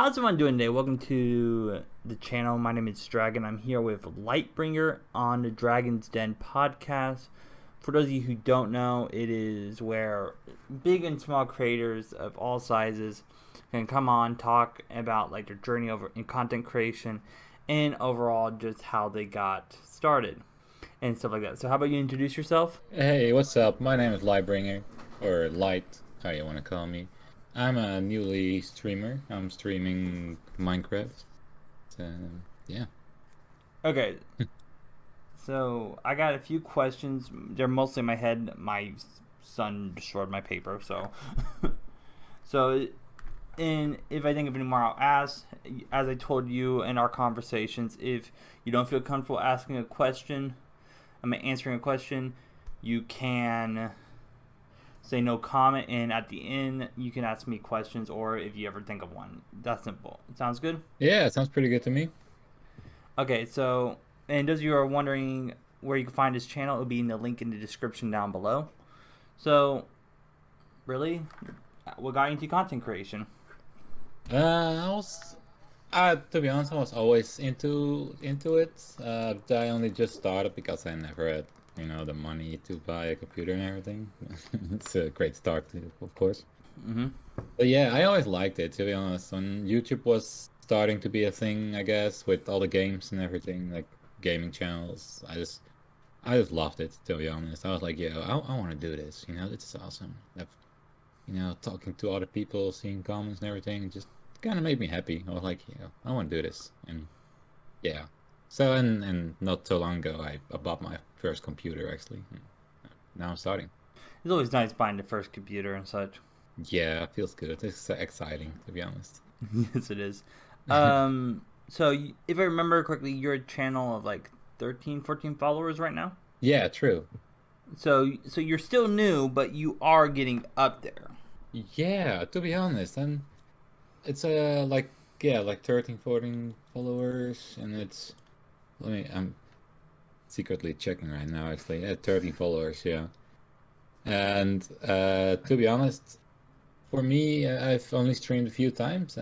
How's everyone doing today? Welcome to the channel. My name is Dragon. I'm here with Lightbringer on the Dragon's Den podcast. For those of you who don't know, it is where big and small creators of all sizes can come on, talk about like their journey over in content creation and overall just how they got started and stuff like that. So how about you introduce yourself? Hey, what's up? My name is Lightbringer, or Light, how you want to call me. I'm a newly streamer. I'm streaming Minecraft. So, yeah. Okay. So I got a few questions. They're mostly in my head. My son destroyed my paper, so and if I think of any more, I'll ask. As I told you in our conversations, if you don't feel comfortable asking a question, answering a question, you can say no comment, and at the end you can ask me questions, or if you ever think of one. That's simple. Sounds good? Yeah, it sounds pretty good to me. Okay, so, and those of you who are wondering where you can find his channel, it'll be in the link in the description down below. So, really, what got you into content creation? To be honest, I was always into it. I only just started because I never had, the money to buy a computer and everything. It's a great start, of course. Mm-hmm. But yeah, I always liked it, to be honest. When YouTube was starting to be a thing, I guess, with all the games and everything, like gaming channels, I just loved it, to be honest. I was like, yeah, I want to do this. This is awesome. Talking to other people, seeing comments and everything, it just kind of made me happy. I was like, I want to do this, and yeah. So and not so long ago, I bought my first computer actually. Now I'm starting. It's always nice buying the first computer and such. Yeah, it feels good. It's exciting, to be honest. Yes, it is. So if I remember correctly, you're a channel of like 13, 14 followers right now. Yeah, true. So you're still new, but you are getting up there. Yeah, to be honest, and it's like 13, 14 followers, and I'm secretly checking right now actually. Yeah, 13 followers, yeah. And to be honest, for me, I've only streamed a few times.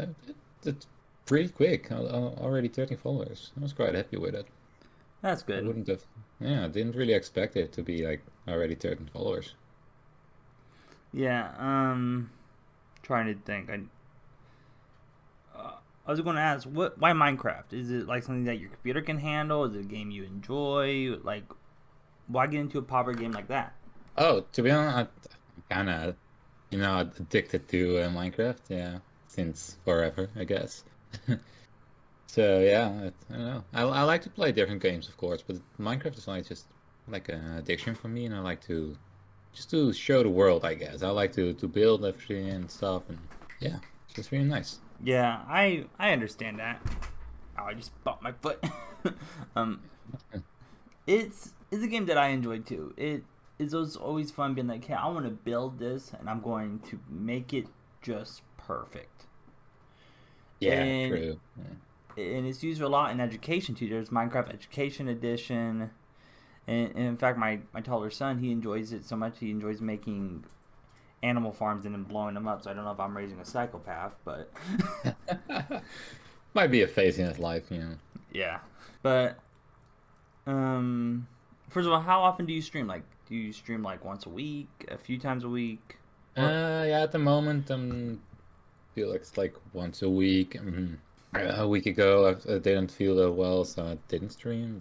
It's pretty quick. Already 13 followers. I was quite happy with it. That's I good. wouldn't have, yeah, I didn't really expect it to be like already 13 followers. Yeah. Trying to think. I was going to ask, why Minecraft? Is it like something that your computer can handle? Is it a game you enjoy? Like, why get into a popular game like that? Oh, to be honest, I'm kind of, addicted to Minecraft, yeah, since forever, I guess. So yeah, I don't know. I like to play different games, of course, but Minecraft is like just like an addiction for me, and I like to just to show the world, I guess. I like to build everything and stuff, and yeah, it's just really nice. Yeah, I understand that. Oh, I just bumped my foot. um, it's a game that I enjoy too. It is always fun being like, hey, I want to build this, and I'm going to make it just perfect. Yeah, And true. and it's used a lot in education too. There's Minecraft Education Edition, and in fact, my taller son, he enjoys it so much. He enjoys making animal farms and then blowing them up. So I don't know if I'm raising a psychopath, but Might be a phase in his life. yeah. But first of all, how often do you stream? Like, do you stream like once a week, a few times a week? Or Yeah, at the moment, feel like it's like once a week. A week ago, I didn't feel that well, so I didn't stream.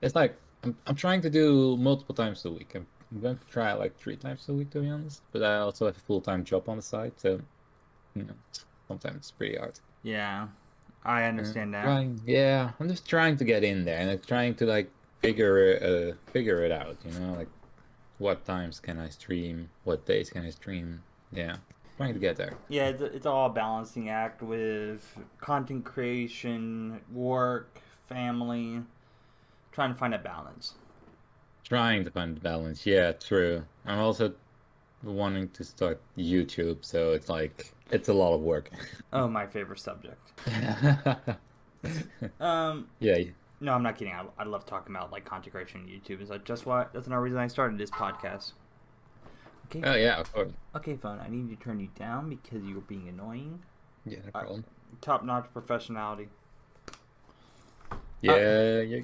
It's like I'm trying to do multiple times a week. I'm going to try like 3 times a week, to be honest. But I also have a full-time job on the side, so you know, sometimes it's pretty hard. yeah, I understand that. Yeah, I'm just trying to get in there, and I'm trying to like figure it out. Like what times can I stream, what days can I stream. Yeah, trying to get there. Yeah, it's all a balancing act with content creation, work, family, trying to find a balance. Trying to find the balance. Yeah, true. I'm also wanting to start YouTube, so it's a lot of work. Oh, my favorite subject. Yeah. Yeah, no, I'm not kidding. I love talking about like content creation on YouTube. Is like just why that's another reason I started this podcast. Okay. Oh yeah, of course. Okay, phone. I need to turn you down because you're being annoying. Yeah, no All right. problem. top-notch professionality. Yeah, yeah.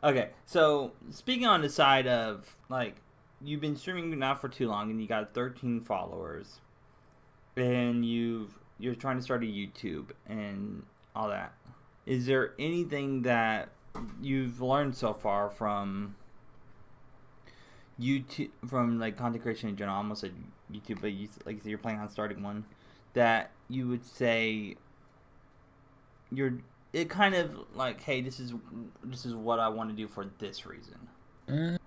Okay, so speaking on the side of like you've been streaming now for too long and you got 13 followers and you're trying to start a YouTube and all that. Is there anything that you've learned so far from YouTube, from like content creation in general? I almost said YouTube, but like you said, you're planning on starting one that you would say you're it kind of like, hey, this is what I want to do for this reason.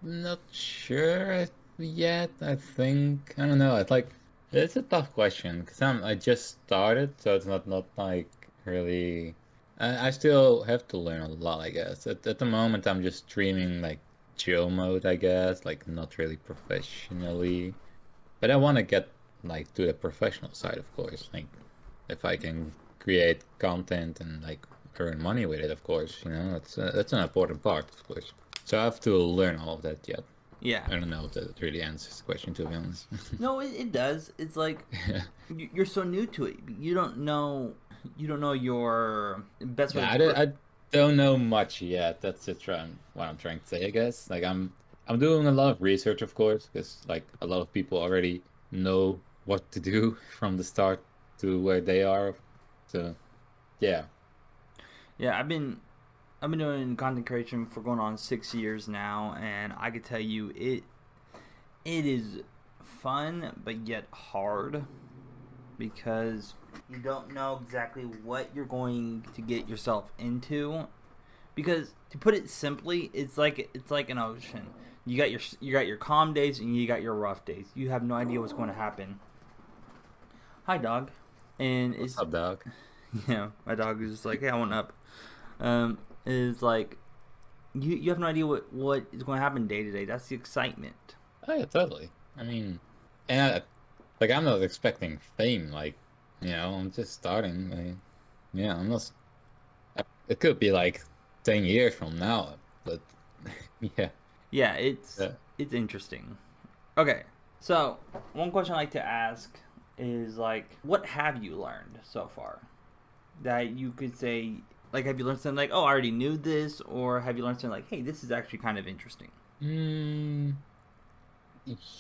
Not sure yet. I think I don't know. It's a tough question because I just started, so it's not like really. I still have to learn a lot, I guess. At the moment, I'm just streaming like chill mode, I guess, like not really professionally. But I want to get like to the professional side, of course. Like if I can create content and like earn money with it, of course, that's an important part, of course. So I have to learn all of that yet. Yeah. I don't know if that really answers the question, to be honest. No, it does. It's like you're so new to it. You don't know your best way Yeah, to. I don't know much yet. That's what I'm trying to say, I guess. Like I'm doing a lot of research, of course, because like a lot of people already know what to do from the start to where they are. So yeah. Yeah, I've been doing content creation for going on 6 years now, and I could tell you it is fun but yet hard because you don't know exactly what you're going to get yourself into. Because to put it simply, it's like an ocean. You got your calm days and you got your rough days. You have no idea what's going to happen. Hi, dog. And What's it's up, dog? my dog is just like, hey, I want up. Is like you have no idea what is going to happen day to day. That's the excitement. Oh yeah, totally. I mean, and like I'm not expecting fame. Like, I'm just starting. Like, yeah, I'm not. It could be like 10 years from now, but yeah. Yeah, it's Yeah. it's interesting. Okay, so one question I like to ask is like, what have you learned so far that you could say, like, have you learned something like, oh, I already knew this, or have you learned something like, hey, this is actually kind of interesting? Mm,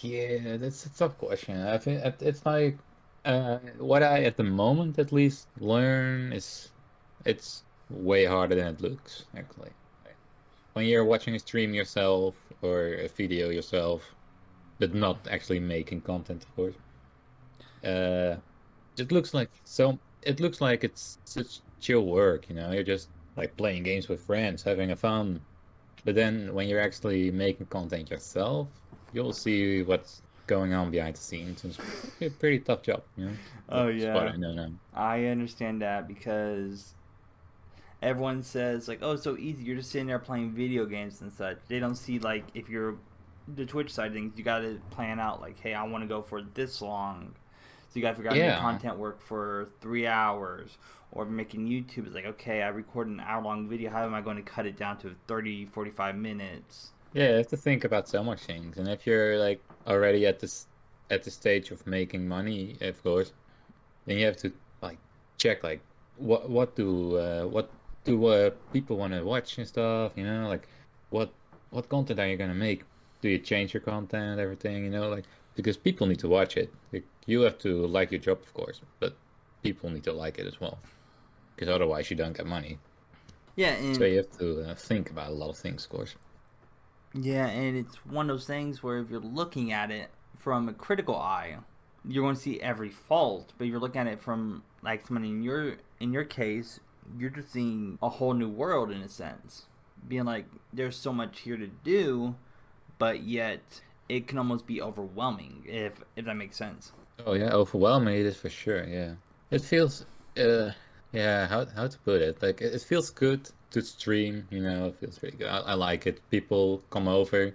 yeah, that's a tough question. I think it's like what I at the moment at least learn is it's way harder than it looks, actually. Like, when you're watching a stream yourself or a video yourself, but not actually making content, of course. Uh, it looks like it's such chill work, You're just like playing games with friends, having a fun. But then when you're actually making content yourself, you'll see what's going on behind the scenes. It's a pretty tough job. Oh That's what yeah, I know now. I understand that because everyone says like, oh, it's so easy. You're just sitting there playing video games and such. They don't see like if you're the Twitch side of things, you got to plan out like, hey, I want to go for this long. So you got to figure out make Yeah. content work for 3 hours. Or making YouTube is like, okay, I record an hour long video. How am I going to cut it down to 30, 45 minutes? Yeah, you have to think about so much things. And if you're like already at the stage of making money, of course, then you have to like check like what do people want to watch and stuff, like what what content are you gonna make? Do you change your content, everything, like because people need to watch it. Like, you have to like your job, of course, but people need to like it as well, because otherwise you don't get money. Yeah, So and you have to think about a lot of things, of course. it's one of those things where if you're looking at it from a critical eye, you're going to see every fault. But if you're looking at it from like someone in your case, you're just seeing a whole new world in a sense, being like, there's so much here to do, but yet it can almost be overwhelming if that makes sense. Oh yeah, overwhelming it is for sure. Yeah, it feels yeah, how to put it? Like it feels good to stream. It feels pretty good. I like it. People come over,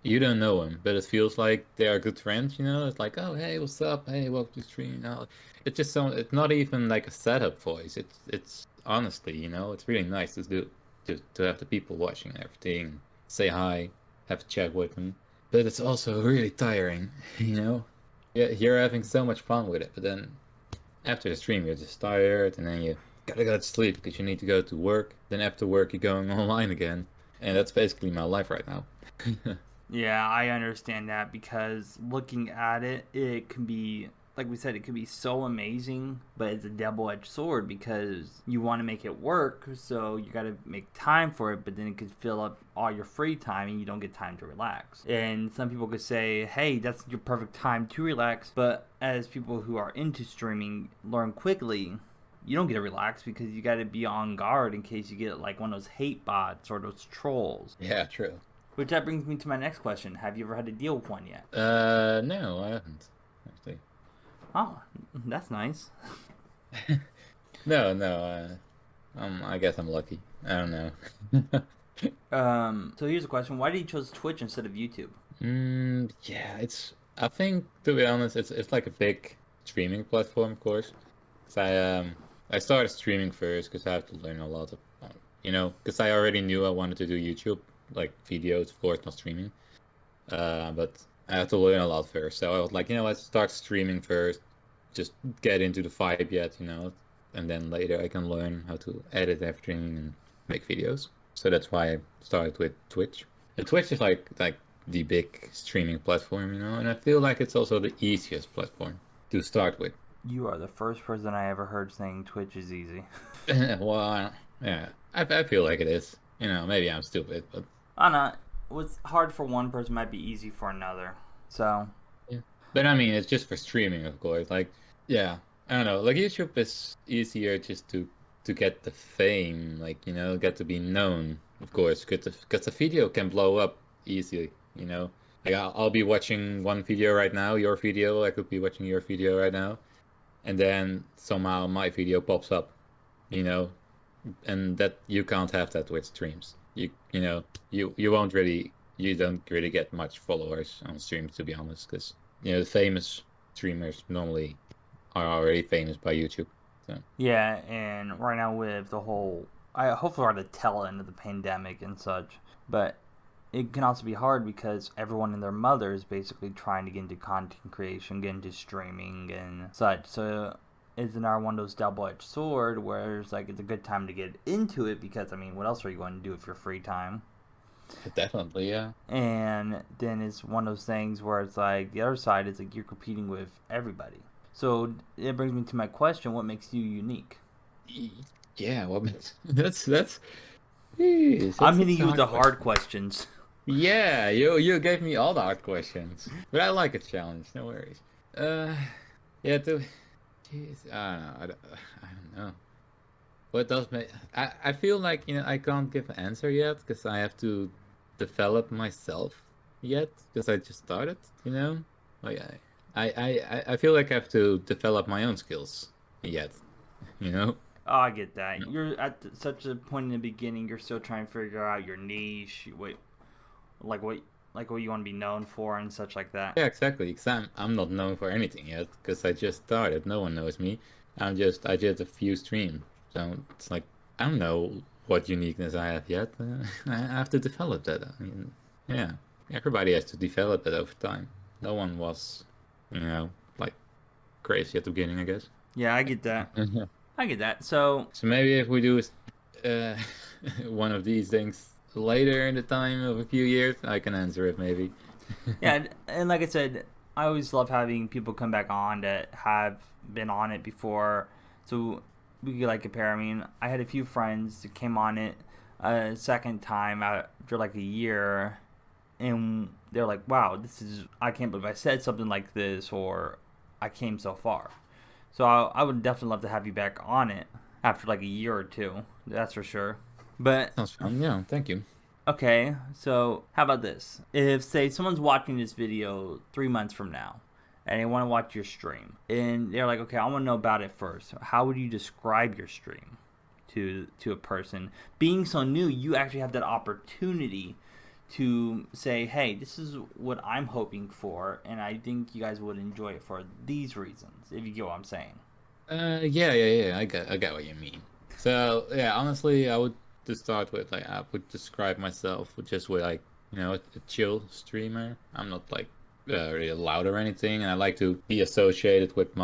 you don't know them, but it feels like they are good friends. It's like, oh hey, what's up? Hey, welcome to stream. It's just so it's not even like a setup voice. It's honestly, it's really nice to do to have the people watching everything, say hi, have a chat with them. But it's also really tiring, you know. Yeah, you're having so much fun with it, but then after the stream, you're just tired, and then you gotta go to sleep because you need to go to work. Then after work, you're going online again, and that's basically my life right now. Yeah, I understand that because looking at it, it can be, like we said, it can be so amazing, but it's a double edged sword because you want to make it work, so you got to make time for it, but then it could fill up all your free time and you don't get time to relax. And some people could say, hey, that's your perfect time to relax, but as people who are into streaming learn quickly, you don't get to relax because you got to be on guard in case you get like one of those hate bots or those trolls. Yeah, true. Which that brings me to my next question. Have you ever had to deal with one yet? No, I haven't actually. Oh, that's nice. No, no. I guess I'm lucky. I don't know. So here's a question. Why did you choose Twitch instead of YouTube? Yeah, it's. I think to be honest, it's like a big streaming platform, of course. 'Cause I started streaming first because I have to learn a lot of, because I already knew I wanted to do YouTube, like videos, of course, not streaming. But I had to learn a lot first. So I was like, let's start streaming first, just get into the vibe yet, and then later I can learn how to edit everything and make videos. So that's why I started with Twitch. And Twitch is like the big streaming platform, and I feel like it's also the easiest platform to start with. You are the first person I ever heard saying Twitch is easy. Well, yeah, I feel like it is. Maybe I'm stupid, but I know. What's hard for one person might be easy for another. So, yeah. But I mean, it's just for streaming, of course. Like, yeah, I don't know. Like YouTube is easier just to get the fame, like get to be known, of course, because the video can blow up easily. Like I'll be watching one video right now, your video. I could be watching your video right now, and then somehow my video pops up. You know, and that you can't have that with streams. You won't really you don't really get much followers on streams, to be honest, because the famous streamers normally are already famous by YouTube. So yeah, and right now with the whole, I hopefully we're at the tail end of the pandemic and such, but it can also be hard because everyone and their mother is basically trying to get into content creation, get into streaming and such. So it's another one of those double-edged sword where it's like it's a good time to get into it because I mean, what else are you going to do with your free time? definitely, yeah. And then it's one of those things where it's like the other side is like you're competing with everybody. So it brings me to my question: what makes you unique? Yeah, well, that's jeez, I'm that's hitting a you with the hard hard question. questions. Yeah, you gave me all the hard questions, but I like a challenge. No worries. Uh, yeah, jeez, I don't know. What does make I feel like I can't give an answer yet because I have to develop myself yet because I just started. Like I feel like I have to develop my own skills yet. You know. Oh, I get that. You're at such a point in the beginning. You're still trying to figure out your niche. Wait, like what you want to be known for and such like that. Yeah, exactly. Because I'm not known for anything yet because I just started. No one knows me. I did a few streams, so it's like I don't know what uniqueness I have yet. I have to develop that. I mean, yeah, everybody has to develop it over time. No one was, like crazy at the beginning, I guess. Yeah, I get that. I get that. So So maybe if we do uh, one of these things later in the time of a few years, I can answer it maybe. yeah, and like I said, I always love having people come back on that have been on it before, so we could like compare. I mean, I had a few friends that came on it a second time after like a year, and they're like, "Wow, I can't believe I said something like this," or "I came so far." So I would definitely love to have you back on it after like a year or two. That's for sure. But Sounds fun. Yeah, thank you. okay, so how about this? If, say, someone's watching this video 3 months from now and they want to watch your stream, and they're like, okay, I want to know about it first. How would you describe your stream to a person? Being so new, you actually have that opportunity to say, hey, this is what I'm hoping for, and I think you guys would enjoy it for these reasons, if you get what I'm saying. Yeah. I get what you mean. So yeah, honestly, I would to start with like I would describe myself with just with like a chill streamer. I'm not like really loud or anything, and I like to be associated with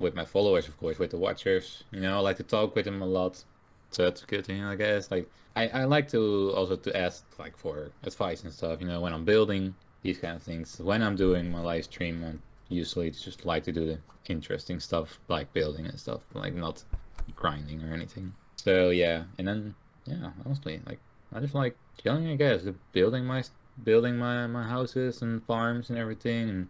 with my followers, of course, with the watchers. I like to talk with them a lot. So that's a good thing, I guess. Like I like to also to ask like for advice and stuff, when I'm building these kind of things. When I'm doing my live stream, I usually just like to do the interesting stuff like building and stuff, like not grinding or anything. So yeah, and then yeah, honestly, like I just like chilling, I guess, building my houses and farms and everything. And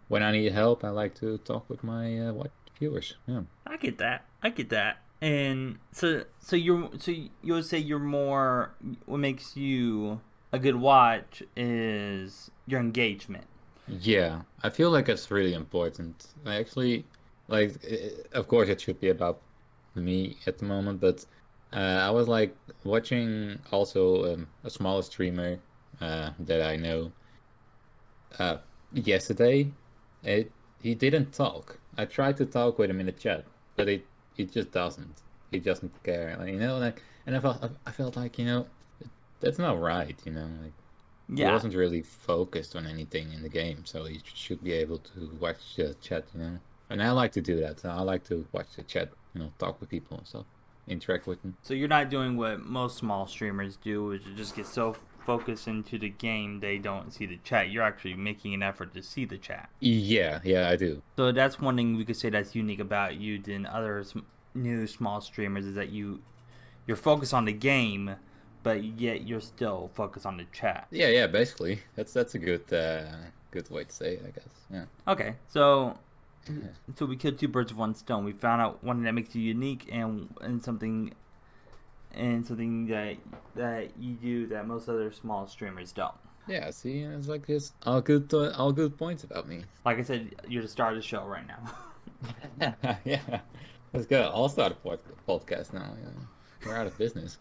when I need help, I like to talk with my viewers. Yeah. I get that. I get that. And so you would say you're more. What makes you a good watch is your engagement. Yeah, I feel like it's really important. I actually like, of course, it should be about me at the moment, but I was like watching also a smaller streamer that I know uh, yesterday. It He didn't talk. I tried to talk with him in the chat, but he just doesn't. He doesn't care, like, and I felt like that's not right, like. He Yeah. wasn't really focused on anything in the game, so he should be able to watch the chat. And I like to do that. So I like to watch the chat, talk with people and stuff, interact with them. So you're not doing what most small streamers do, which is just get so focused into the game they don't see the chat. You're actually making an effort to see the chat. Yeah, yeah, I do. So that's one thing we could say that's unique about you than other new small streamers is that you're focused on the game, but yet you're still focused on the chat. Yeah, yeah, basically. That's a good way to say it, I guess. Yeah. Okay, so we killed two birds with one stone. We found out one that makes you unique and something that you do that most other small streamers don't. Yeah, see, it's like just all good points about me. Like I said, you're the star of the show right now. Yeah. Let's go. I'll start a podcast now. We're out of business.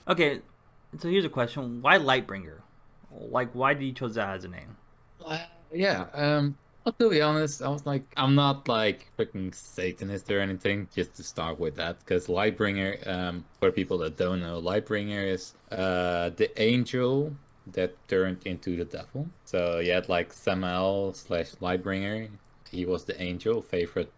Okay, so here's a question: why Lightbringer? Like, why did you choose that as a name? Yeah, well, to be honest, I was like, I'm not like freaking Satanist or anything, just to start with that, because Lightbringer, for people that don't know, Lightbringer is the angel that turned into the devil. So you had like Samael slash Lightbringer. He was the angel, favorite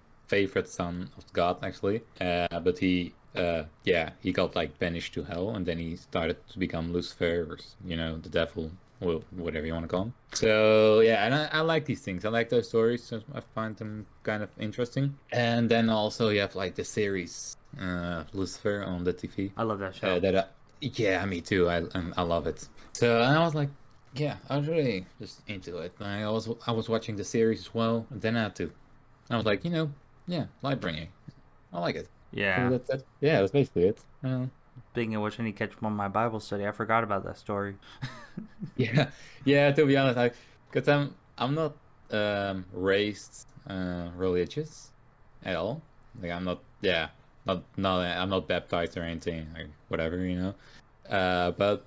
son of God, actually. But he got like banished to hell, and then he started to become Lucifer, or, the devil, well, whatever you want to call them. So yeah, and I like these things. I like those stories. So I find them kind of interesting. And then also you have like the series Lucifer on the TV. I love that show. Yeah, me too. I love it. So and I was like, yeah, I was really just into it. I was watching the series as well. And then I was like, yeah, Lightbringer. I like it. Yeah. So yeah, that's basically it. Speaking of which, I need to catch up on my Bible study. I forgot about that story. Yeah, yeah. To be honest, because I'm not raised religious at all. Like I'm not. Yeah, not. I'm not baptized or anything, or whatever. But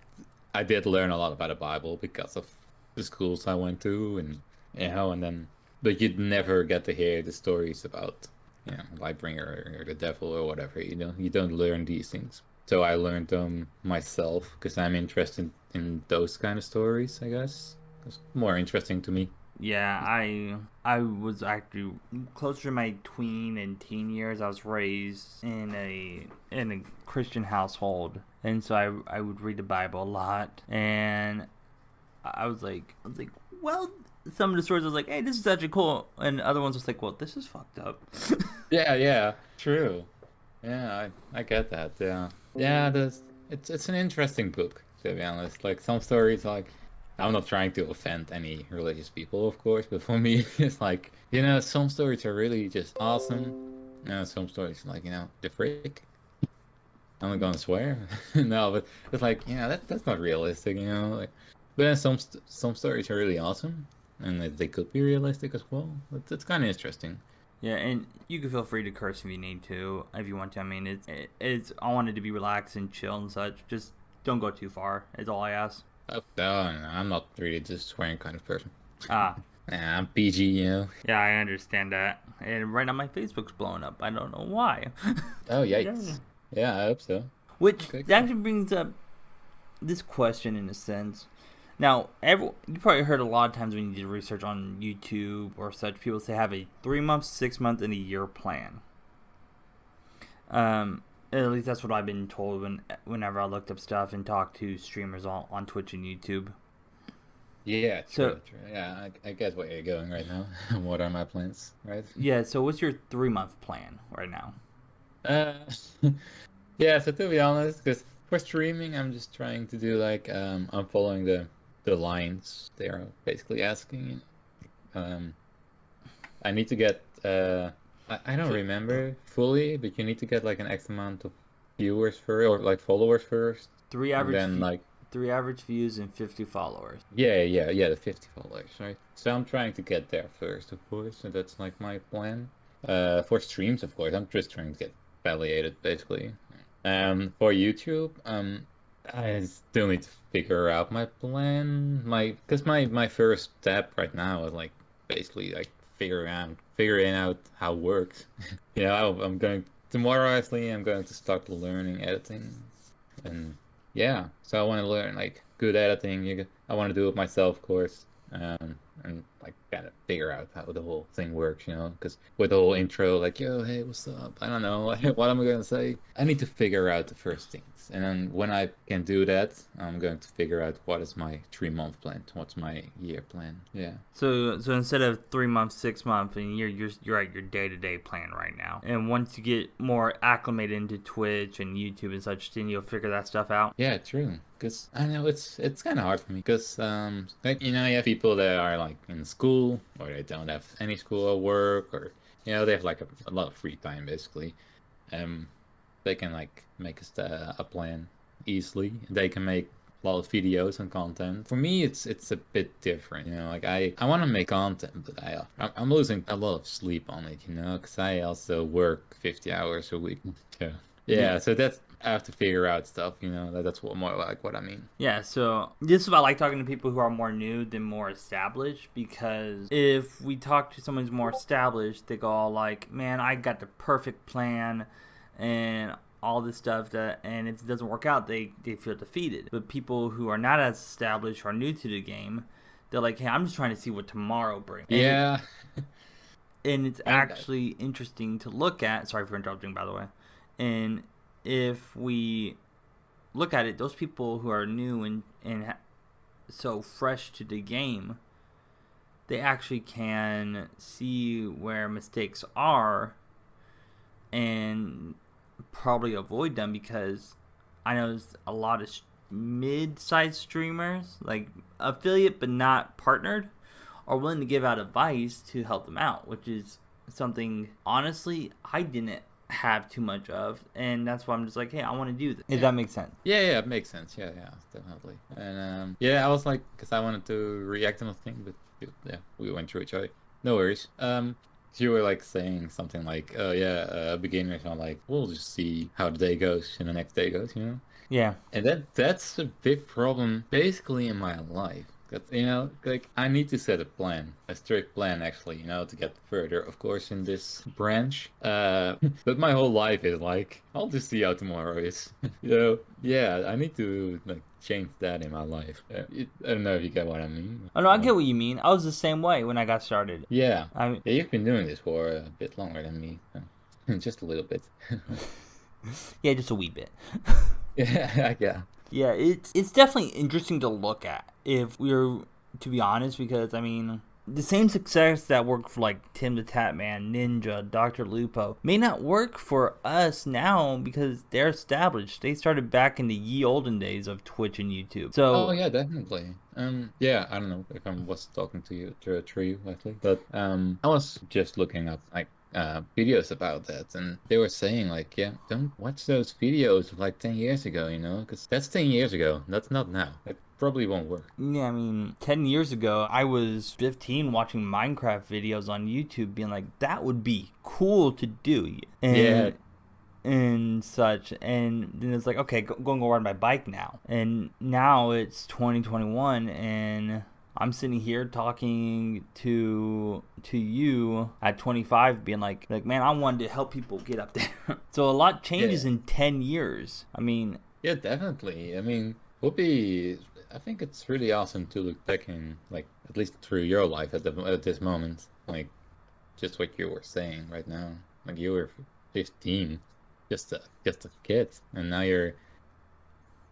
I did learn a lot about the Bible because of the schools I went to, and then. But you'd never get to hear the stories about, Lightbringer or the devil or whatever. You don't learn these things. So I learned them myself because I'm interested in those kind of stories, I guess. It's more interesting to me. Yeah, I was actually closer to my tween and teen years. I was raised in a Christian household, and so I would read the Bible a lot, and I was like, well, some of the stories I was like, hey, this is actually cool, and other ones was like, well, this is fucked up. Yeah, true. Yeah, I get that. Yeah, yeah. It's an interesting book, to be honest. Like some stories, like I'm not trying to offend any religious people, of course, but for me, it's like some stories are really just awesome. Some stories like the freak. I'm not gonna swear, no, but it's like that's not realistic, like. But then some stories are really awesome, and they could be realistic as well. It's kind of interesting. Yeah, and you can feel free to curse if you need to, if you want to. I mean, it's I want it to be relaxed and chill and such. Just don't go too far. Is all I ask. Oh, no, I'm not really just swearing kind of person. Ah. Nah, I'm PG, Yeah, I understand that. And right now my Facebook's blowing up. I don't know why. Oh, yikes. Yeah, I hope so. Which Okay. actually brings up this question in a sense. Now, you probably heard a lot of times when you do research on YouTube or such, people say have a 3 month, 6 month, and a year plan. At least that's what I've been told whenever I looked up stuff and talked to streamers on Twitch and YouTube. Yeah, true. Yeah, I get where you're going right now. What are my plans, right? Yeah, so what's your 3 month plan right now? Uh, yeah. So to be honest, because for streaming, I'm just trying to do like I'm following the lines they're basically asking. Um, I need to get I don't remember fully, but you need to get like an X amount of viewers first or like followers first, and then like 3 average views and 50 followers. yeah, the 50 followers, right? So I'm trying to get there first, of course, and that's like my plan. For streams, of course, I'm just trying to get validated, basically. For YouTube, I still need to figure out my plan. Because my first step right now is like basically like figuring out how it works. You know, I'm going tomorrow. Actually, I'm going to start learning editing, and yeah, so I want to learn like good editing. I want to do it myself, of course, and like kind of figure out how the whole thing works, you know? Because with the whole intro, like, yo, hey, what's up? I don't know, what am I gonna say? I need to figure out the first things, and then when I can do that, I'm going to figure out what is my 3 month plan, what's my year plan. Yeah. So instead of 3 months, 6 months, and you're at your day-to-day plan right now. And once you get more acclimated into Twitch and YouTube and such, then you'll figure that stuff out. Yeah, true. Because I know it's kind of hard for me. Because like you know, you have people that are like in school, or they don't have any school or work, or you know, they have like a lot of free time basically. They can like make a plan easily. They can make a lot of videos and content. For me, it's a bit different. You know, like I want to make content, but I'm losing a lot of sleep on it. You know, because I also work 50 hours a week. Yeah. So that's I have to figure out stuff. You know, that's what more like what I mean. Yeah, so this is why I like talking to people who are more new than more established, because if we talk to someone who's more established, they go all like, man, I got the perfect plan and all this stuff, and if it doesn't work out, they feel defeated. But people who are not as established or new to the game, they're like, hey, I'm just trying to see what tomorrow brings. Yeah. And it's actually interesting to look at. Sorry for interrupting, by the way. And if we look at it, those people who are new and so fresh to the game, they actually can see where mistakes are and probably avoid them, because I know there's a lot of mid-sized streamers, like affiliate but not partnered, are willing to give out advice to help them out, which is something, honestly, I didn't have too much of, and that's why I'm just like, hey, I want to do this. If that makes sense. Yeah, it makes sense. Yeah, definitely. And yeah, I was like, because I wanted to react on the thing, but yeah, we went through each other. No worries. You were like saying something like, oh yeah, beginners are like, we'll just see how the day goes and the next day goes, you know? Yeah. And that's a big problem basically in my life. You know, like I need to set a strict plan actually, you know, to get further, of course, in this branch. But my whole life is like, I'll just see how tomorrow is. You know, yeah, I need to like change that in my life. I don't know if you get what I mean. Oh no, I get what you mean. I was the same way when I got started. Yeah, yeah, you've been doing this for a bit longer than me, just a little bit. Yeah, just a wee bit. Yeah. Yeah, it's definitely interesting to look at, if we're to be honest, because I mean, the same success that worked for like Tim the Tatman, Ninja, Dr. Lupo may not work for us now because they're established. They started back in the ye olden days of Twitch and YouTube. So yeah, definitely. Yeah, I don't know if I was talking to you actually, but I was just looking up like videos about that, and they were saying like, yeah, don't watch those videos of like 10 years ago, you know, because that's 10 years ago. That's not now. It probably won't work. Yeah, I mean, 10 years ago, I was 15 watching Minecraft videos on YouTube being like, that would be cool to do. And such, and then it's like, okay, go ride my bike now. And now it's 2021, and I'm sitting here talking to you at 25, being like, man, I wanted to help people get up there. So a lot changes in 10 years. I mean, yeah, definitely. I mean, would be I think it's really awesome to look back in, like, at least through your life at this moment, like just what you were saying right now. Like you were 15, just a kid, and now you're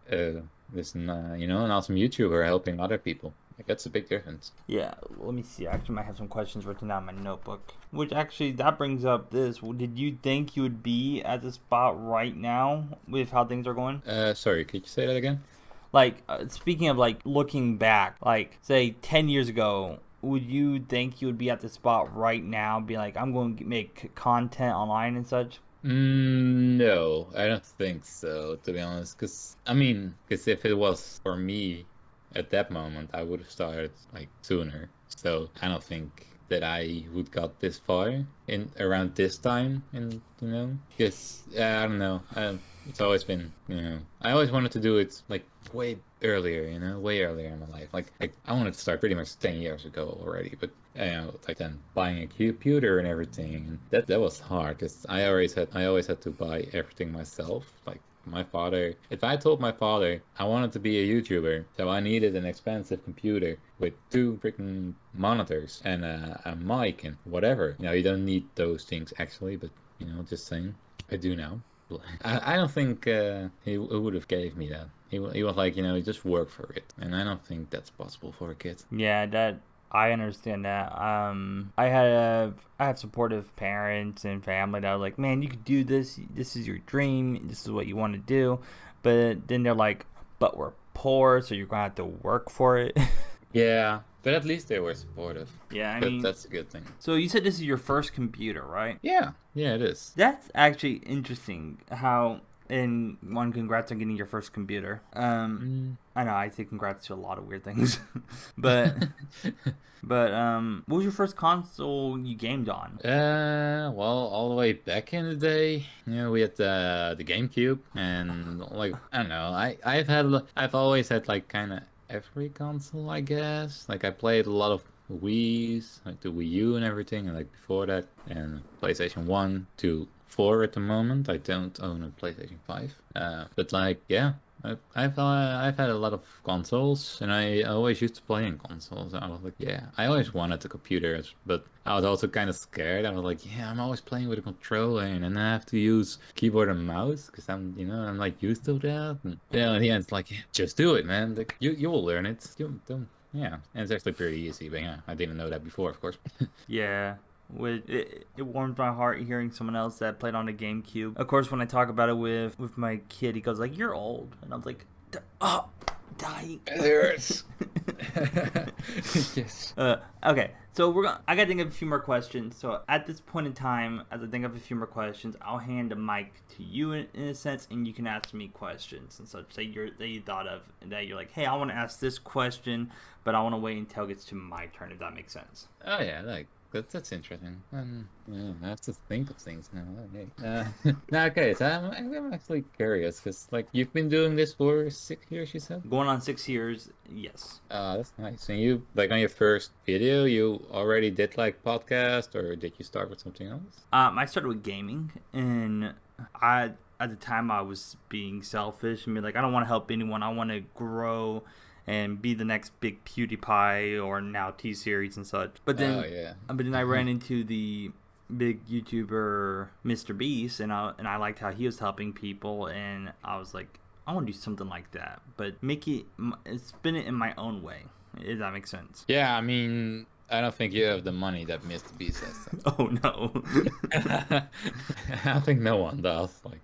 an awesome YouTuber helping other people. Like that's a big difference. Yeah, let me see. I actually might have some questions written down in my notebook. Which actually, that brings up this. Did you think you would be at the spot right now with how things are going? Sorry, could you say that again? Like, speaking of like looking back, like say 10 years ago, would you think you would be at the spot right now, be like, I'm going to make content online and such? No, I don't think so, to be honest. Because if it was for me at that moment, I would have started like sooner. So I don't think that I would got this far in around this time, and because I don't know. It's always been, I always wanted to do it like way earlier, way earlier in my life. Like I wanted to start pretty much 10 years ago already, but like then buying a computer and everything, and that was hard because I always had to buy everything myself. Like my father, if I told my father I wanted to be a YouTuber, so I needed an expensive computer with two freaking monitors and a mic and whatever. You don't need those things actually, but just saying, I do now. I don't think he would have gave me that. He was like, just work for it, and I don't think that's possible for a kid. Yeah, that I understand that. I have supportive parents and family that are like, man, you could do this. This is your dream. This is what you want to do. But then they're like, but we're poor, so you're gonna have to work for it. Yeah, but at least they were supportive. Yeah, I That mean, that's a good thing. so you said this is your first computer, right? Yeah, it is. That's actually interesting. How and one, congrats on getting your first computer. Mm. I know I say congrats to a lot of weird things, but what was your first console you gamed on? Well, all the way back in the day, we had the GameCube, and like I don't know, I've always had like kind of every console, I guess. Like I played a lot of Wii's, like the Wii U and everything, and like before that, and PlayStation 1 to 4 at the moment. I don't own a PlayStation 5. But like yeah. I've had a lot of consoles, and I always used to play in consoles. I was like, yeah, I always wanted a computer, but I was also kind of scared. I was like, yeah, I'm always playing with a controller, and then I have to use keyboard and mouse because I'm like used to that. And in the end, it's like, yeah, just do it, man. Like you will learn it. You don't. Yeah, and it's actually pretty easy. But yeah, I didn't know that before, of course. Yeah. It warmed my heart hearing someone else that played on a GameCube. Of course, when I talk about it with my kid, he goes like, "You're old," and I was like, "Oh, dying." It hurts. Yes. Okay, so I gotta think of a few more questions. So at this point in time, as I think of a few more questions, I'll hand the mic to you in a sense, and you can ask me questions and such that you thought of, and that you're like, hey, I want to ask this question, but I want to wait until it gets to my turn. If that makes sense. Oh yeah, like that's interesting. I have to think of things now. Okay. No, okay. So I'm actually curious because like you've been doing this for 6 years, you said. Going on 6 years, yes. That's nice. And you like on your first video, you already did like podcast, or did you start with something else? I started with gaming, and at the time I was being selfish and be like, I don't want to help anyone. I want to grow and be the next big PewDiePie or now T Series and such. But then, I ran into the big YouTuber Mr. Beast, and I liked how he was helping people, and I was like, I want to do something like that, but spin it in my own way. If that makes sense. Yeah, I mean, I don't think you have the money that Mr. Beast has. Oh no. I think no one does. Like,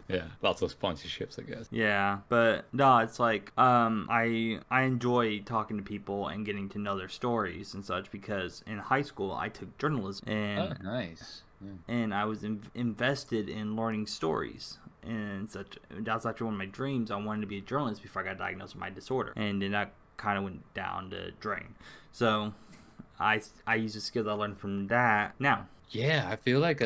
yeah, lots of sponsorships, I guess. Yeah, but no, it's like I enjoy talking to people and getting to know their stories and such, because in high school I took journalism, and Oh, nice. Yeah. and I was invested in learning stories and such. That's actually one of my dreams. I wanted to be a journalist before I got diagnosed with my disorder, and then that kind of went down the drain. So I use the skills I learned from that now. Yeah, I feel like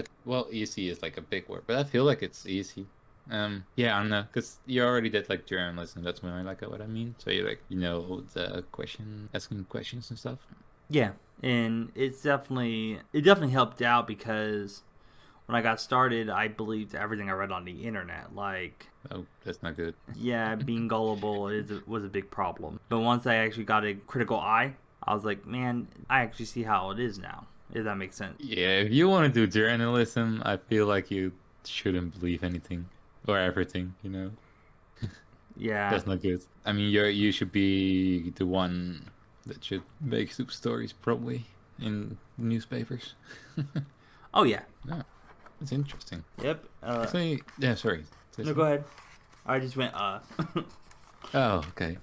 easy is like a big word, but I feel like it's easy. Yeah, I don't know, because you already did like journalism. That's when I like what I mean. So you the asking questions and stuff. Yeah, and it definitely helped out because when I got started, I believed everything I read on the internet. Like, Oh, that's not good. yeah, being gullible was a big problem. But once I actually got a critical eye, I was like, man, I actually see how it is now. If that makes sense. Yeah, if you want to do journalism, I feel like you shouldn't believe anything or everything, you know? Yeah. That's not good. I mean, you should be the one that should make soup stories probably in newspapers. Oh yeah. No, that's interesting. Yep. Actually, yeah, sorry. No, go ahead. I just went Oh, okay.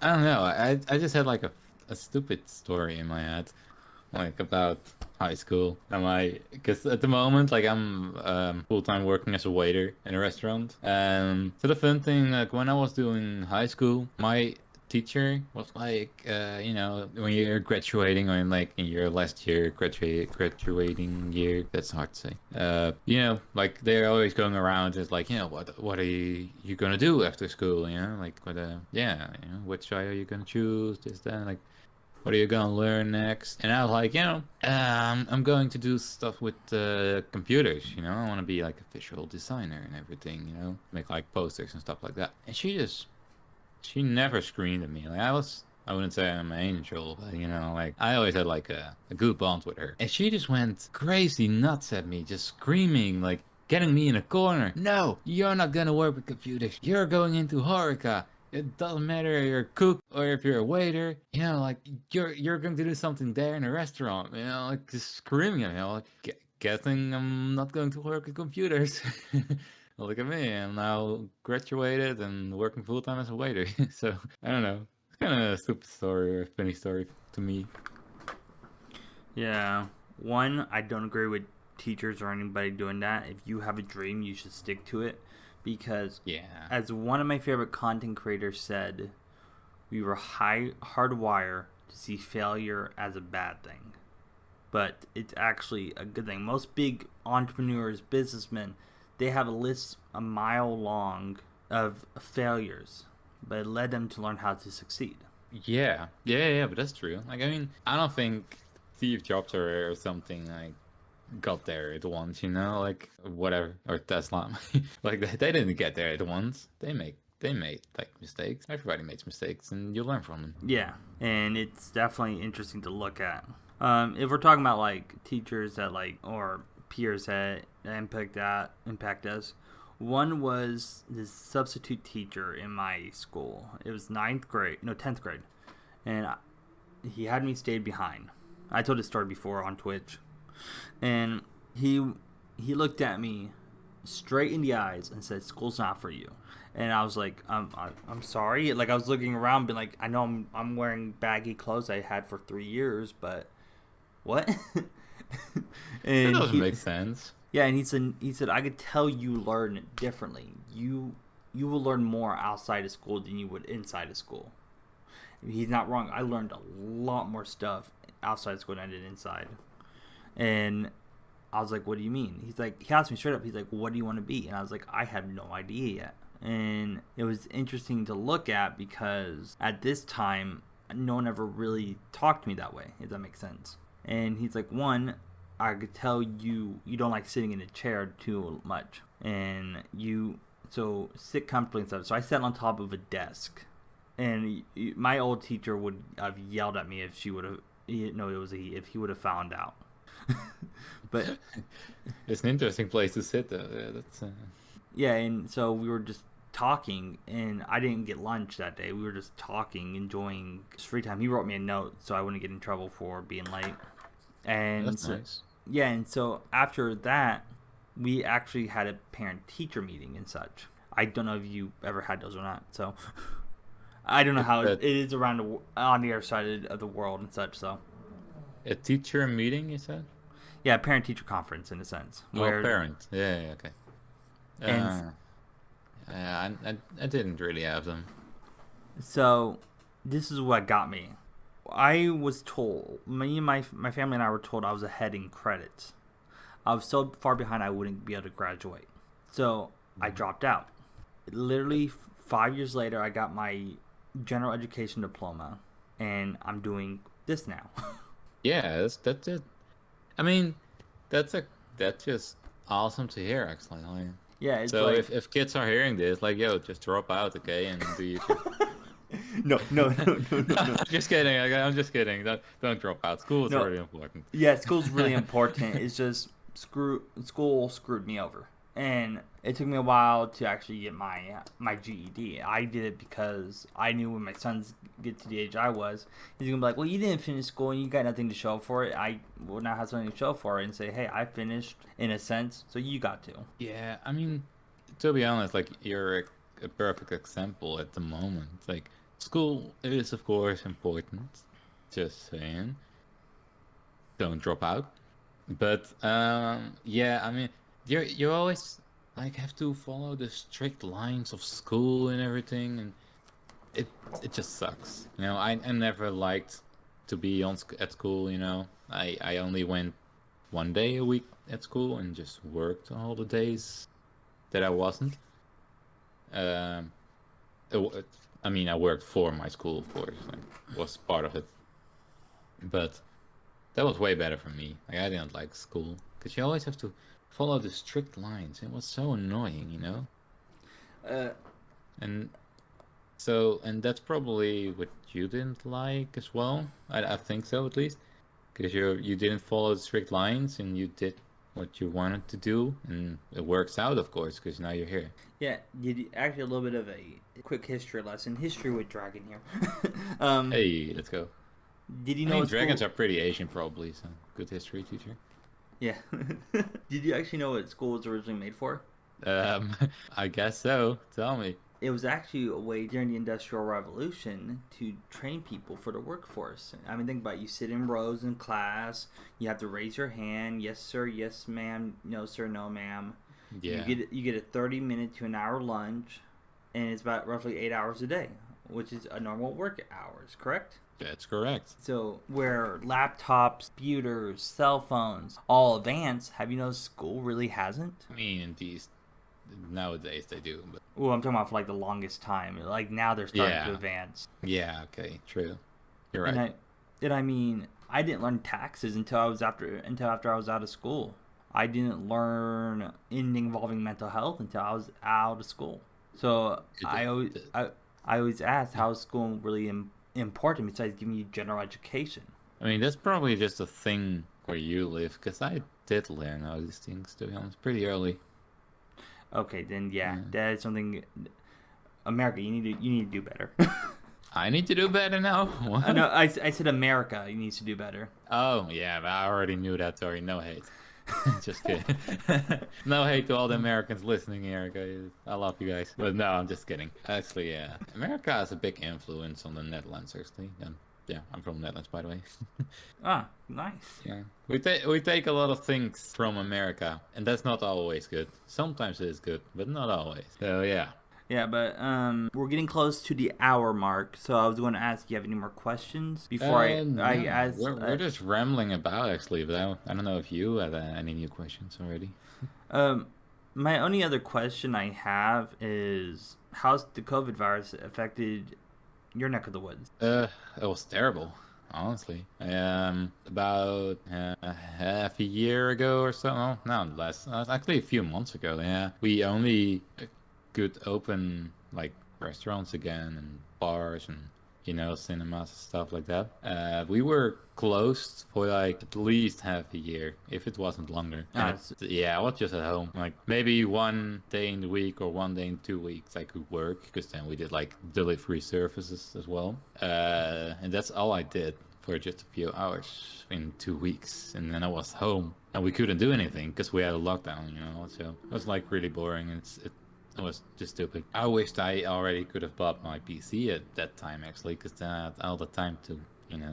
I don't know. I just had like a stupid story in my head, like about high school. Am I? Because at the moment, like I'm full time working as a waiter in a restaurant. So the fun thing, like when I was doing high school, my teacher was like, when you're graduating or in your last year, graduating year. That's hard to say. Like they're always going around. It's like, what are you gonna do after school? You know, like which side are you gonna choose? This, that, like. What are you gonna learn next? And I was like, I'm going to do stuff with computers. I want to be like a visual designer and everything. Make like posters and stuff like that. And she never screamed at me. Like I wouldn't say I'm an angel, but like I always had like a good bond with her. And she just went crazy nuts at me, just screaming, like getting me in a corner. No, you're not gonna work with computers. You're going into Horeca. It doesn't matter if you're a cook or if you're a waiter. Like you're going to do something there in a restaurant. Like just screaming at me. Like guessing I'm not going to work with computers. Look at me. I'm now graduated and working full time as a waiter. So I don't know. It's kind of a stupid story or funny story to me. Yeah. One, I don't agree with teachers or anybody doing that. If you have a dream, you should stick to it. Because, Yeah. as one of my favorite content creators said, we were hardwired to see failure as a bad thing. But it's actually a good thing. Most big entrepreneurs, businessmen, they have a list a mile long of failures, but it led them to learn how to succeed. Yeah, but that's true. Like, I mean, I don't think Steve Jobs or something like got there at once, like whatever, or Tesla. Like they didn't get there at once. They made like mistakes. Everybody makes mistakes, and you learn from them. Yeah, and it's definitely interesting to look at. If we're talking about like teachers that or peers that impact us, one was this substitute teacher in my school. It was 10th grade, and he had me stay behind. I told this story before on Twitch, and he looked at me straight in the eyes and said, "School's not for you." And I was like, I'm sorry. Like I was looking around, being like, I know I'm wearing baggy clothes I had for 3 years, but what? That And doesn't make sense. yeah, and he said I could tell you learn differently. You will learn more outside of school than you would inside of school. He's not wrong. I learned a lot more stuff outside of school than I did inside. And I was like, what do you mean? He asked me straight up, he's like, what do you want to be? And I was like, I have no idea yet. And it was interesting to look at because at this time, no one ever really talked to me that way, if that makes sense. And he's like, one, I could tell you don't like sitting in a chair too much. And so sit comfortably and stuff. So I sat on top of a desk. And my old teacher would have yelled at me if she would have, no, it was a he, if he would have found out. But it's an interesting place to sit though. Yeah, that's yeah, and so we were just talking, and I didn't get lunch that day. We were just talking, enjoying free time. He wrote me a note so I wouldn't get in trouble for being late. And that's nice. Yeah, and so after that, we actually had a parent-teacher meeting and such. I don't know if you ever had those or not. So I don't know how it is around on the other side of the world and such. So a teacher meeting, you said? Yeah, parent-teacher conference in a sense. Parent. Yeah, okay. And I didn't really have them. So this is what got me. I was told, me and my family and I were told I was ahead in credits. I was so far behind I wouldn't be able to graduate. So I dropped out. Literally 5 years later, I got my general education diploma, and I'm doing this now. Yeah, that's it. I mean, that's just awesome to hear, actually. Like, Yeah, it's so like if kids are hearing this, like, yo, just drop out, okay, and do YouTube. no, no, no, no, no, no, Just kidding. I'm just kidding. Don't drop out. School is no. really important. Yeah, school's really important. It's just school screwed me over, and it took me a while to actually get my GED. I did it because I knew when my sons get to the age I was, he's gonna be like, "Well, you didn't finish school and you got nothing to show for it." I will now have something to show for it and say, "Hey, I finished in a sense, so you got to." Yeah, I mean, to be honest, like you're a perfect example at the moment. Like school is of course important. Just saying, don't drop out. But yeah, I mean, you always like have to follow the strict lines of school and everything, and it it just sucks. You know, I never liked to be at school. You know, I only went 1 day a week at school and just worked all the days that I wasn't. Um, I mean, I worked for my school, of course, like was part of it, but that was way better for me. Like I didn't like school because you always have to follow the strict lines. It was so annoying, you know. Uh, And so, and that's probably what you didn't like as well. I think so at least, because you didn't follow the strict lines and you did what you wanted to do, and it works out, of course, because now you're here. yeah, actually a little bit of a quick history lesson, history with Dragon here. Hey, let's go. Did you I know mean, what dragons school? are pretty Asian, probably. So good history teacher. Yeah. Did you actually know what school was originally made for? Um, I guess so. Tell me. It was actually a way during the Industrial Revolution to train people for the workforce. I mean, think about it. You sit in rows in class. You have to raise your hand. Yes, sir. Yes, ma'am. No, sir. No, ma'am. Yeah, You get a 30-minute to an hour lunch, and it's about roughly 8 hours a day, which is a normal work hours. Correct? that's correct. So where laptops, computers, cell phones all advance, have you noticed school really hasn't? I mean, these nowadays they do, but Well, I'm talking about for like the longest time. Like now they're starting to yeah, advance. yeah, okay, true. You're And right. I mean, I didn't learn taxes until after I was out of school. I didn't learn anything involving mental health until I was out of school. So It- it- it- I always asked, how is school really important besides giving you general education? I mean, that's probably just a thing where you live, because I did learn all these things, to be honest, pretty early. Okay, then yeah, Yeah. that is something. America, you need to do better. I need to do better now. What? No, I said America needs to do better. Oh, yeah, but I already knew that. Sorry, no hate. Just kidding. No hate to all the Americans listening here, guys. I love you guys. But no, I'm just kidding. Actually, yeah. America has a big influence on the Netherlands, actually. Yeah, I'm from the Netherlands, by the way. Ah, nice. Yeah. We take a lot of things from America, and that's not always good. Sometimes it is good, but not always. So, yeah. Yeah, but we're getting close to the hour mark, so I was going to ask, you have any more questions before I No, ask? we're just rambling about, actually, but I don't know if you have any new questions already. Um, my only other question I have is, how's the COVID virus affected your neck of the woods? It was terrible, honestly. About half a year ago or so. Oh, no, less. Actually, a few months ago. Yeah, we only could open like restaurants again and bars and cinemas and stuff like that. We were closed for like at least half a year, if it wasn't longer. Ah, And yeah, I was just at home. Like maybe 1 day in the week or 1 day in 2 weeks I could work, because then we did like delivery services as well. And that's all I did for just a few hours in 2 weeks, and then I was home and we couldn't do anything because we had a lockdown. So it was like really boring. And it was just stupid. I wished I already could have bought my PC at that time, actually, because then I had all the time to,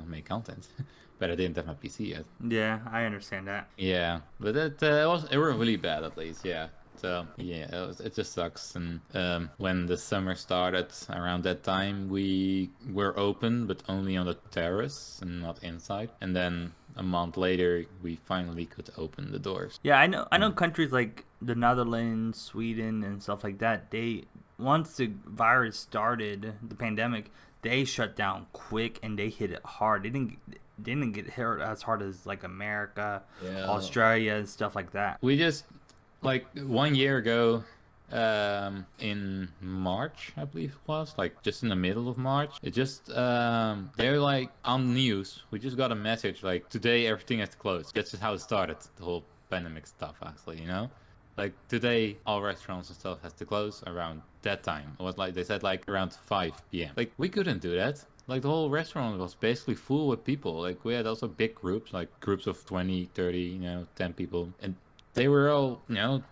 make content. But I didn't have my PC yet. yeah, I understand that. Yeah, but it was really bad, at least. Yeah. So yeah, it just sucks. And when the summer started around that time, we were open, but only on the terrace and not inside. And then a month later, we finally could open the doors. Yeah, I know countries like the Netherlands, Sweden, and stuff like that. They once the virus started, the pandemic, they shut down quick and they hit it hard. They didn't get hit as hard as like America, Yeah. Australia, and stuff like that. We just like 1 year ago, in March, I believe it was, like just in the middle of March, it just they're like on the news. We just got a message like today everything has to close. That's just how it started, the whole pandemic stuff, actually, you know. Like today, all restaurants and stuff has to close around that time. It was like they said like around 5 p.m. Like we couldn't do that. Like the whole restaurant was basically full with people. Like we had also big groups, like groups of 20, 30, 10 people. And they were all,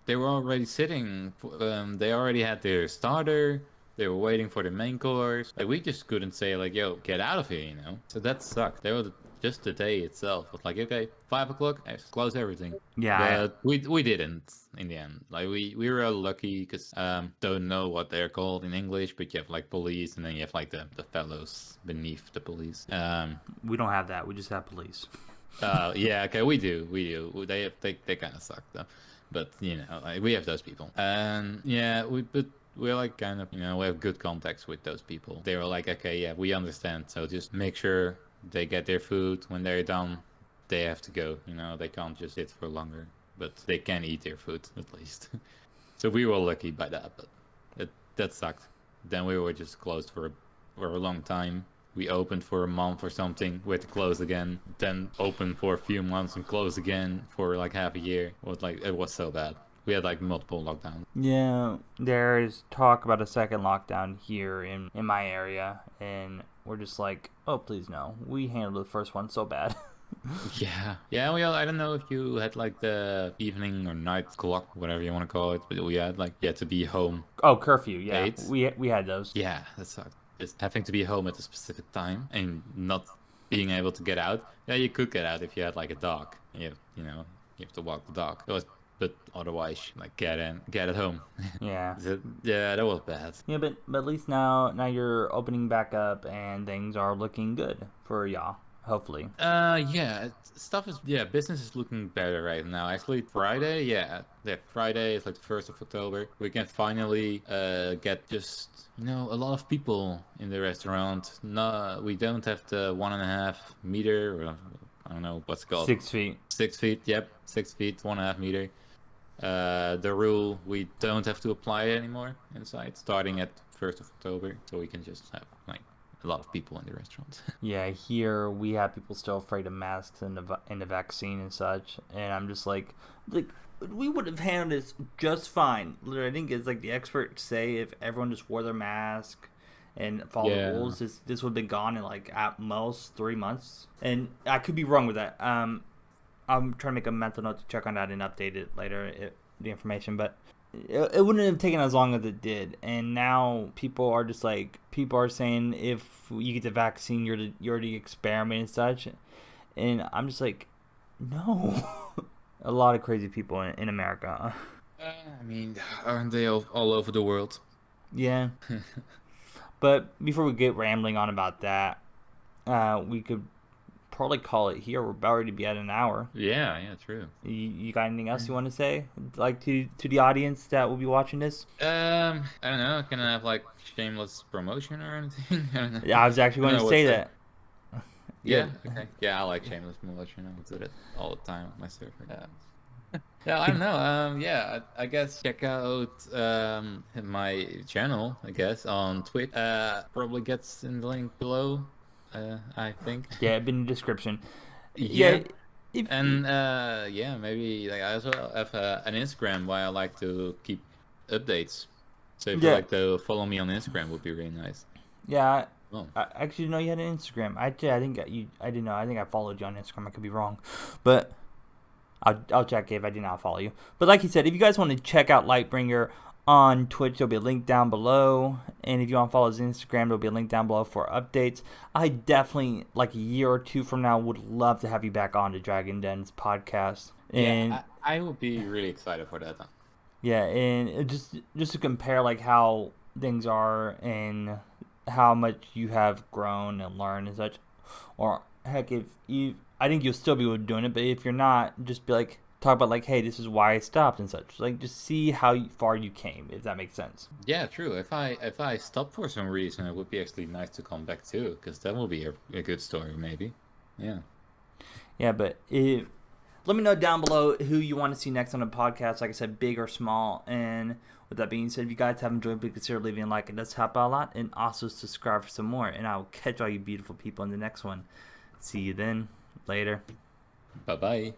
they were already sitting. They already had their starter. They were waiting for the main course. Like we just couldn't say like, "Yo, get out of here." So that sucked. They were just the day itself was like, okay, 5 o'clock, let's close everything. Yeah, But we didn't in the end. Like we were lucky because don't know what they're called in English, but you have like police, and then you have like the fellows beneath the police. we don't have that. We just have police. Yeah, okay, we do. They kind of suck though, but like, we have those people, and yeah, we're like kind of we have good contacts with those people. They were like, okay, yeah, we understand. So just make sure they get their food when they're done. They have to go. They can't just sit for longer, but they can eat their food at least. So we were lucky by that, but that sucked. Then we were just closed for a long time. We opened for a month or something. We had to close again. Then open for a few months and close again for like half a year. It was so bad. We had like multiple lockdowns. Yeah, there's talk about a second lockdown here in my area, and we're just like, oh, please no. We handled the first one so bad. Yeah. Well, I don't know if you had like the evening or night clock, whatever you want to call it, but we had like you had to be home Oh, curfew. Yeah, 8. we had those. Yeah, that sucked. Just having to be home at a specific time and not being able to get out. Yeah, you could get out if you had like a dog. You have to walk the dog. But otherwise, like get at home. Yeah. Yeah, that was bad. Yeah, but at least now you're opening back up and things are looking good for y'all. Hopefully. Yeah, business is looking better right now. Actually, Friday, Friday is like the 1st of October. We can finally get just a lot of people in the restaurant. No, we don't have the 1.5 meter, or I don't know what's it called. 6 feet. 6 feet. Yep, 6 feet, 1.5 meter. The rule, we don't have to apply it anymore inside, starting at 1st of October, so we can just have like a lot of people in the restaurant. Yeah, here we have people still afraid of masks and the vaccine and such, and I'm just like we would have handled this just fine. Literally, I think it's like the experts say if everyone just wore their mask and followed the rules, this would have been gone in like at most 3 months. And I could be wrong with that. I'm trying to make a mental note to check on that and update it later, the information, but it wouldn't have taken as long as it did. And now people are saying if you get the vaccine, you're the experiment and such. And I'm just like, no. A lot of crazy people in America. I mean, aren't they all over the world? Yeah. But before we get rambling on about that, we could probably call it here. We're about ready to be at an hour. Yeah, true. You got anything else you want to say, like to the audience that will be watching this? I don't know. Can I have like shameless promotion or anything? I don't know. Yeah, I was actually going to say that. Yeah. Okay. Yeah, I like shameless promotion. I do that all the time on my server. Yeah, I don't know. Yeah, I guess check out my channel. I guess on Twitch. Probably gets in the link below. I think. Yeah, it'd been in the description. Yeah. Maybe like I also have an Instagram where I like to keep updates. So if you like to follow me on Instagram, would be really nice. Yeah. I actually didn't know you had an Instagram. I didn't know. I think I followed you on Instagram. I could be wrong, but I'll check if I did not follow you. But like you said, if you guys want to check out Lightbringer on Twitch, there'll be a link down below. And if you want to follow his Instagram, there'll be a link down below for updates. I definitely, like a year or two from now, would love to have you back on to Dragon Den's podcast. And yeah, I would be really excited for that. Yeah, and just to compare like how things are and how much you have grown and learned and such. Or heck, I think you'll still be able to doing it, but if you're not, just be like, talk about like, hey, this is why I stopped and such. Like, just see how far you came, if that makes sense. Yeah, true. If I stopped for some reason, it would be actually nice to come back too, because that will be a good story, maybe. Yeah. Yeah, but Let me know down below who you want to see next on the podcast. Like I said, big or small. And with that being said, if you guys have enjoyed, please consider leaving a like. It does help out a lot. And also subscribe for some more. And I will catch all you beautiful people in the next one. See you then. Later. Bye-bye.